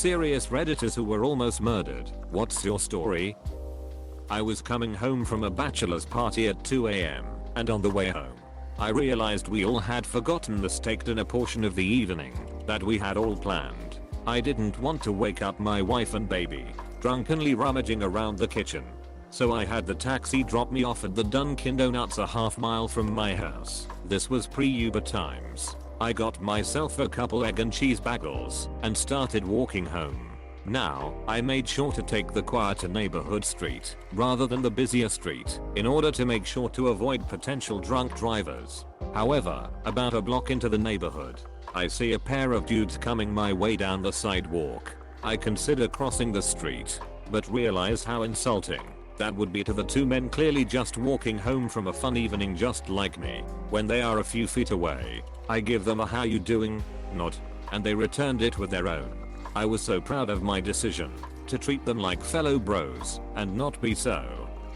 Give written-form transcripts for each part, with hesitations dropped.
serious Redditors who were almost murdered. What's your story? I was coming home from a bachelor's party at 2 a.m. and on the way home, I realized we all had forgotten the steak dinner portion of the evening that we had all planned. I didn't want to wake up my wife and baby drunkenly rummaging around the kitchen. So I had the taxi drop me off at the Dunkin' Donuts a half mile from my house. This was pre-Uber times. I got myself a couple egg and cheese bagels and started walking home. Now, I made sure to take the quieter neighborhood street rather than the busier street in order to make sure to avoid potential drunk drivers. However, about a block into the neighborhood, I see a pair of dudes coming my way down the sidewalk. I consider crossing the street, but realize how insulting that would be to the two men clearly just walking home from a fun evening just like me. When they are a few feet away, I give them a "how you doing" nod, and they returned it with their own. I was so proud of my decision to treat them like fellow bros and not be so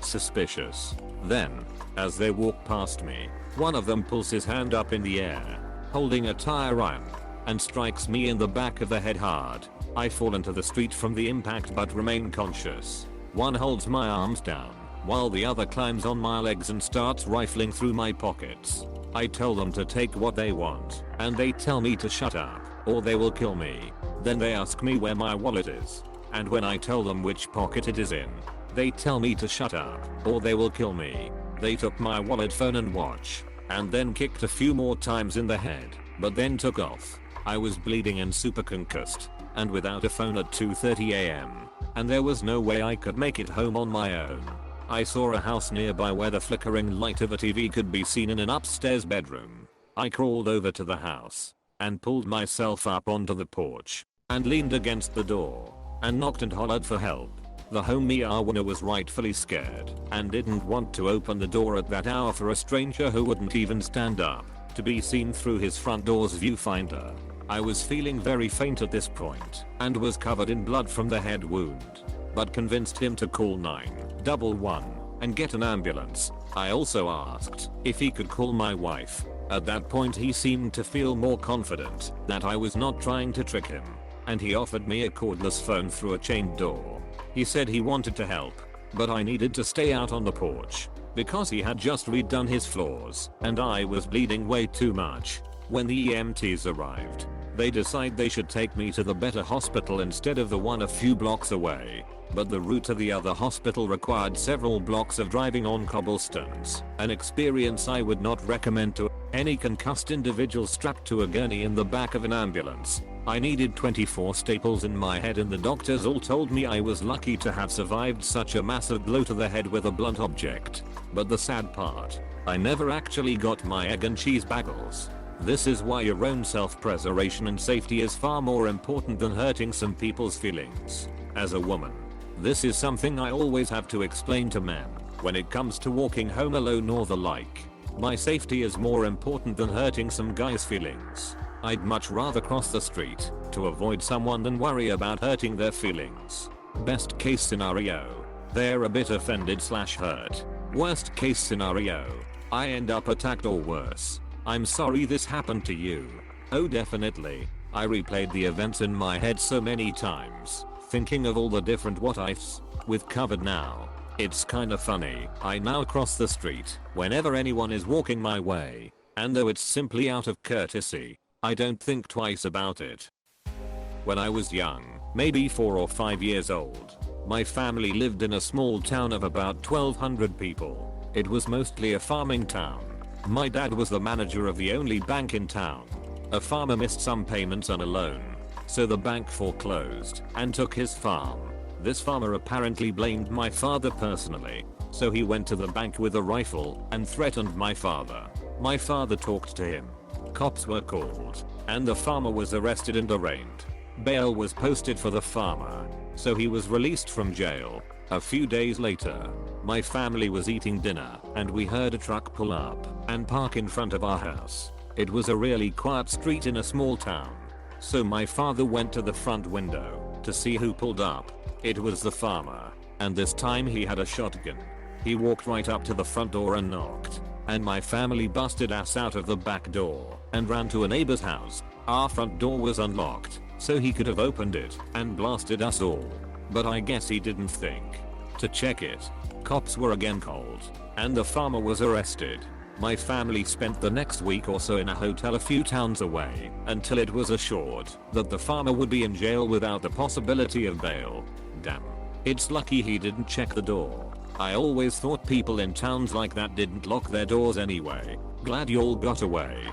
suspicious. Then, as they walk past me, one of them pulls his hand up in the air, holding a tire iron, and strikes me in the back of the head hard. I fall into the street from the impact but remain conscious. One holds my arms down, while the other climbs on my legs and starts rifling through my pockets. I tell them to take what they want, and they tell me to shut up, or they will kill me. Then they ask me where my wallet is, and when I tell them which pocket it is in, they tell me to shut up, or they will kill me. They took my wallet, phone and watch, and then kicked a few more times in the head, but then took off. I was bleeding and super concussed, and without a phone at 2:30 a.m. and there was no way I could make it home on my own. I saw a house nearby where the flickering light of a TV could be seen in an upstairs bedroom. I crawled over to the house and pulled myself up onto the porch and leaned against the door and knocked and hollered for help. The homie owner was rightfully scared and didn't want to open the door at that hour for a stranger who wouldn't even stand up to be seen through his front door's viewfinder. I was feeling very faint at this point and was covered in blood from the head wound, but convinced him to call 911 and get an ambulance. I also asked if he could call my wife. At that point he seemed to feel more confident that I was not trying to trick him, and he offered me a cordless phone through a chained door. He said he wanted to help, but I needed to stay out on the porch because he had just redone his floors and I was bleeding way too much. When the EMTs arrived, they decide they should take me to the better hospital instead of the one a few blocks away, but the route to the other hospital required several blocks of driving on cobblestones, an experience I would not recommend to any concussed individual strapped to a gurney in the back of an ambulance. I needed 24 staples in my head and the doctors all told me I was lucky to have survived such a massive blow to the head with a blunt object. But the sad part, I never actually got my egg and cheese bagels. This is why your own self-preservation and safety is far more important than hurting some people's feelings. As a woman, this is something I always have to explain to men when it comes to walking home alone or the like. My safety is more important than hurting some guy's feelings. I'd much rather cross the street to avoid someone than worry about hurting their feelings. Best case scenario, they're a bit offended/hurt. Worst case scenario, I end up attacked or worse. I'm sorry this happened to you. Oh definitely. I replayed the events in my head so many times, thinking of all the different what ifs. With covered now, it's kinda funny. I now cross the street whenever anyone is walking my way, and though it's simply out of courtesy, I don't think twice about it. When I was young, maybe 4 or 5 years old, my family lived in a small town of about 1,200 people. It was mostly a farming town. My dad was the manager of the only bank in town. A farmer missed some payments on a loan, so the bank foreclosed and took his farm. This farmer apparently blamed my father personally, so he went to the bank with a rifle and threatened my father. My father talked to him. Cops were called, and the farmer was arrested and arraigned. Bail was posted for the farmer, so he was released from jail. A few days later, my family was eating dinner and we heard a truck pull up and park in front of our house. It was a really quiet street in a small town, so my father went to the front window to see who pulled up. It was the farmer, and this time he had a shotgun. He walked right up to the front door and knocked, and my family busted ass out of the back door and ran to a neighbor's house. Our front door was unlocked, so he could have opened it and blasted us all. But I guess he didn't think to check it. Cops were again called, and the farmer was arrested. My family spent the next week or so in a hotel a few towns away until it was assured that the farmer would be in jail without the possibility of bail. Damn. It's lucky he didn't check the door. I always thought people in towns like that didn't lock their doors anyway. Glad y'all got away.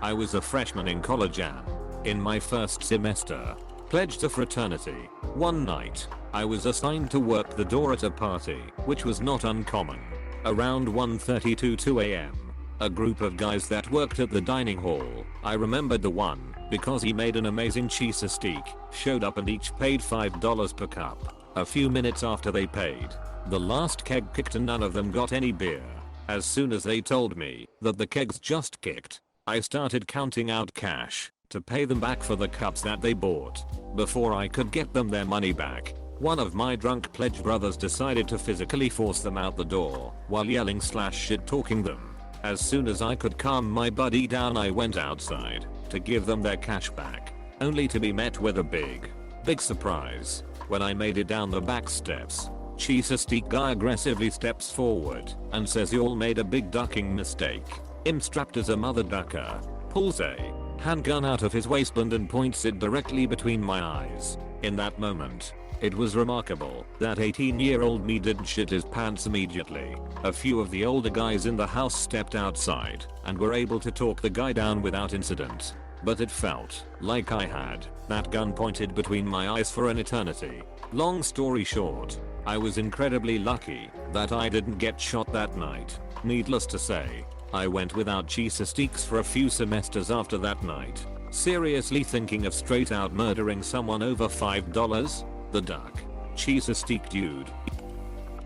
I was a freshman in college and, in my first semester, pledged to fraternity. One night, I was assigned to work the door at a party, which was not uncommon. Around 1:32 2 AM, a group of guys that worked at the dining hall, I remembered the one, because he made an amazing cheese steak, showed up and each paid $5 per cup. A few minutes after they paid, the last keg kicked and none of them got any beer. As soon as they told me that the kegs just kicked, I started counting out cash to pay them back for the cups that they bought. Before I could get them their money back, one of my drunk pledge brothers decided to physically force them out the door while yelling / shit talking them. As soon as I could calm my buddy down, I went outside to give them their cash back, only to be met with a big surprise. When I made it down the back steps, Cheese Steak guy aggressively steps forward and says y'all made a big ducking mistake. Him strapped as a mother ducker, pulls a handgun out of his waistband and points it directly between my eyes. In that moment, it was remarkable that 18-year-old me didn't shit his pants immediately. A few of the older guys in the house stepped outside and were able to talk the guy down without incident. But it felt like I had that gun pointed between my eyes for an eternity. Long story short, I was incredibly lucky that I didn't get shot that night. Needless to say, I went without cheese steaks for a few semesters after that night. Seriously thinking of straight out murdering someone over $5? The duck. Cheese steak dude.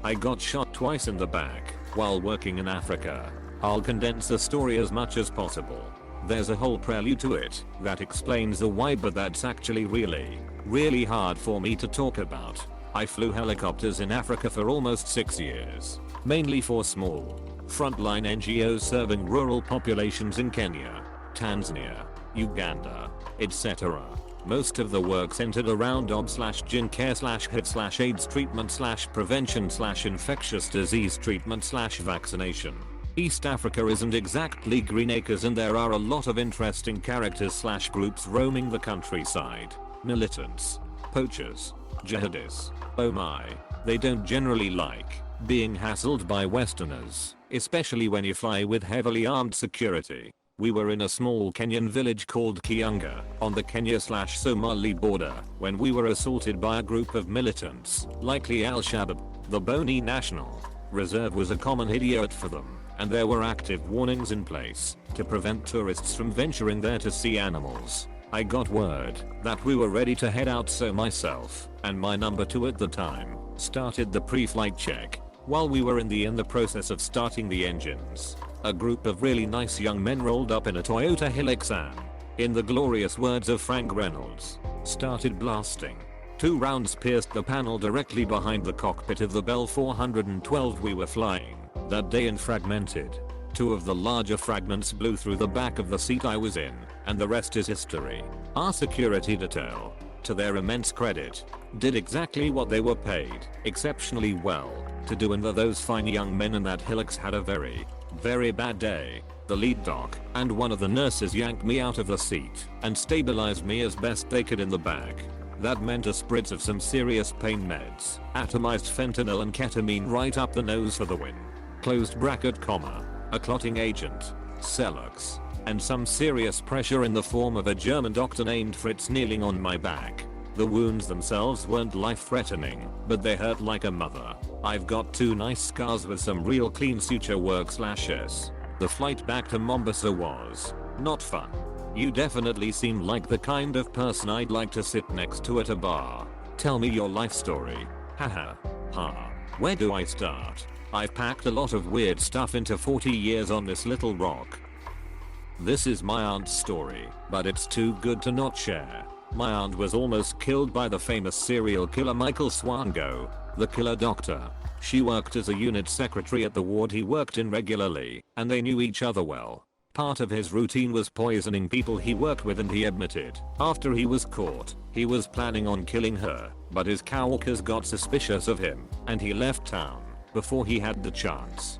I got shot twice in the back while working in Africa. I'll condense the story as much as possible. There's a whole prelude to it that explains the why, but that's actually really hard for me to talk about. I flew helicopters in Africa for almost 6 years, mainly for small, frontline NGOs serving rural populations in Kenya, Tanzania, Uganda, etc. Most of the work centered around OB/gyn care /HIT /AIDS treatment /prevention /infectious disease treatment /vaccination. East Africa isn't exactly green acres and there are a lot of interesting characters / groups roaming the countryside. Militants, poachers, jihadists. Oh my, they don't generally like being hassled by Westerners, especially when you fly with heavily armed security. We were in a small Kenyan village called Kiunga on the Kenya/Somali border when we were assaulted by a group of militants, likely Al-Shabaab. The Boni National Reserve was a common idiot for them, and there were active warnings in place to prevent tourists from venturing there to see animals. I got word that we were ready to head out, so myself and my number 2 at the time started the pre-flight check. While we were in the process of starting the engines, a group of really nice young men rolled up in a Toyota Hilux and, in the glorious words of Frank Reynolds, started blasting. 2 rounds pierced the panel directly behind the cockpit of the Bell 412 we were flying that day and fragmented. 2 of the larger fragments blew through the back of the seat I was in, and the rest is history. Our security detail, to their immense credit, did exactly what they were paid exceptionally well to do, and those fine young men in that Hilux had a very bad day. The lead doc and one of the nurses yanked me out of the seat and stabilized me as best they could in the back. That meant a spritz of some serious pain meds, atomized fentanyl and ketamine right up the nose for the win. Closed bracket comma, a clotting agent, Celux, and some serious pressure in the form of a German doctor named Fritz kneeling on my back. The wounds themselves weren't life-threatening, but they hurt like a mother. I've got 2 nice scars with some real clean suture work /s. The flight back to Mombasa was not fun. You definitely seem like the kind of person I'd like to sit next to at a bar. Tell me your life story. Haha. Ha. Where do I start? I've packed a lot of weird stuff into 40 years on this little rock. This is my aunt's story, but it's too good to not share. My aunt was almost killed by the famous serial killer Michael Swango, the killer doctor. She worked as a unit secretary at the ward he worked in regularly, and they knew each other well. Part of his routine was poisoning people he worked with, and he admitted after he was caught, he was planning on killing her, but his coworkers got suspicious of him and he left town before he had the chance.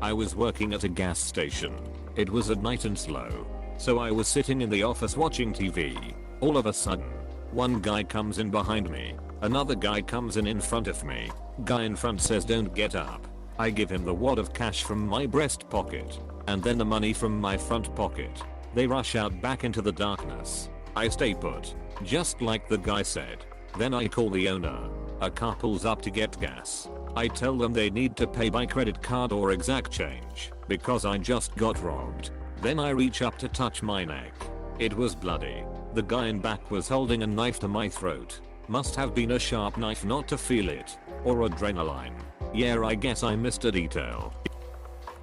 I was working at a gas station. It was at night and slow, so I was sitting in the office watching TV. All of a sudden, one guy comes in behind me, another guy comes in front of me. Guy in front says, "Don't get up." I give him the wad of cash from my breast pocket and then the money from my front pocket. They rush out back into the darkness. I stay put, just like the guy said. Then I call the owner. A car pulls up to get gas. I tell them they need to pay by credit card or exact change because I just got robbed. Then I reach up to touch my neck. It was bloody. The guy in back was holding a knife to my throat. Must have been a sharp knife not to feel it. Or adrenaline. Yeah, I guess I missed a detail.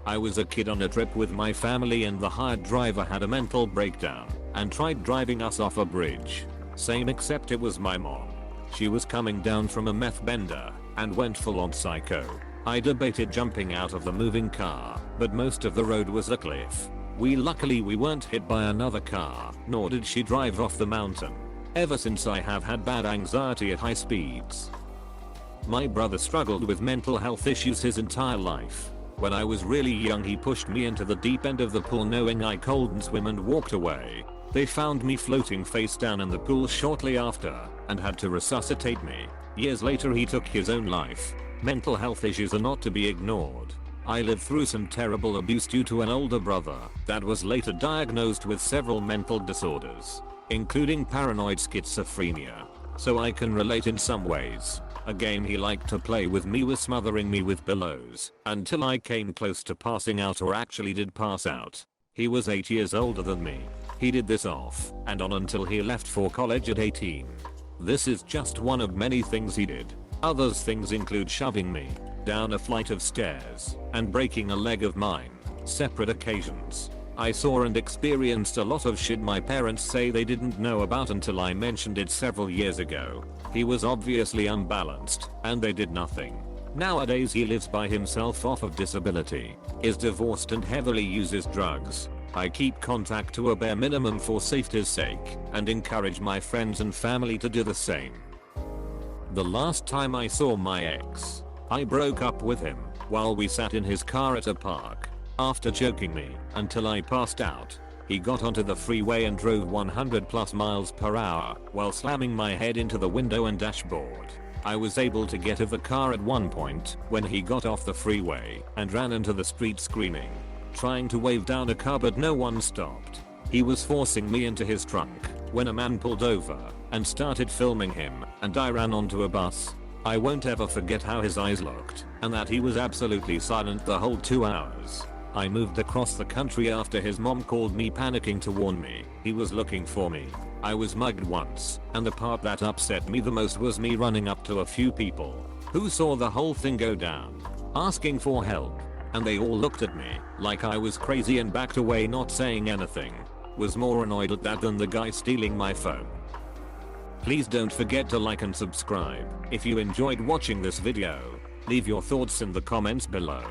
I was a kid on a trip with my family and the hired driver had a mental breakdown and tried driving us off a bridge. Same except it was my mom. She was coming down from a meth bender and went full on psycho. I debated jumping out of the moving car, but most of the road was a cliff. Luckily we weren't hit by another car, nor did she drive off the mountain. Ever since I have had bad anxiety at high speeds. My brother struggled with mental health issues his entire life. When I was really young he pushed me into the deep end of the pool knowing I couldn't swim and walked away. They found me floating face down in the pool shortly after and had to resuscitate me. Years later he took his own life. Mental health issues are not to be ignored. I lived through some terrible abuse due to an older brother that was later diagnosed with several mental disorders, including paranoid schizophrenia. So I can relate in some ways. A game he liked to play with me was smothering me with pillows until I came close to passing out or actually did pass out. He was 8 years older than me. He did this off and on until he left for college at 18. This is just one of many things he did. Other things include shoving me down a flight of stairs and breaking a leg of mine. Separate occasions. I saw and experienced a lot of shit my parents say they didn't know about until I mentioned it several years ago. He was obviously unbalanced and they did nothing. Nowadays he lives by himself off of disability, is divorced and heavily uses drugs. I keep contact to a bare minimum for safety's sake and encourage my friends and family to do the same. The last time I saw my ex, I broke up with him while we sat in his car at a park. After choking me until I passed out, he got onto the freeway and drove 100+ miles per hour while slamming my head into the window and dashboard. I was able to get out of the car at one point when he got off the freeway and ran into the street screaming, trying to wave down a car but no one stopped. He was forcing me into his trunk when a man pulled over and started filming him and I ran onto a bus. I won't ever forget how his eyes looked and that he was absolutely silent the whole 2 hours. I moved across the country after his mom called me panicking to warn me he was looking for me. I was mugged once, and the part that upset me the most was me running up to a few people who saw the whole thing go down, asking for help, and they all looked at me like I was crazy and backed away not saying anything. Was more annoyed at that than the guy stealing my phone. Please don't forget to like and subscribe if you enjoyed watching this video. Leave your thoughts in the comments below.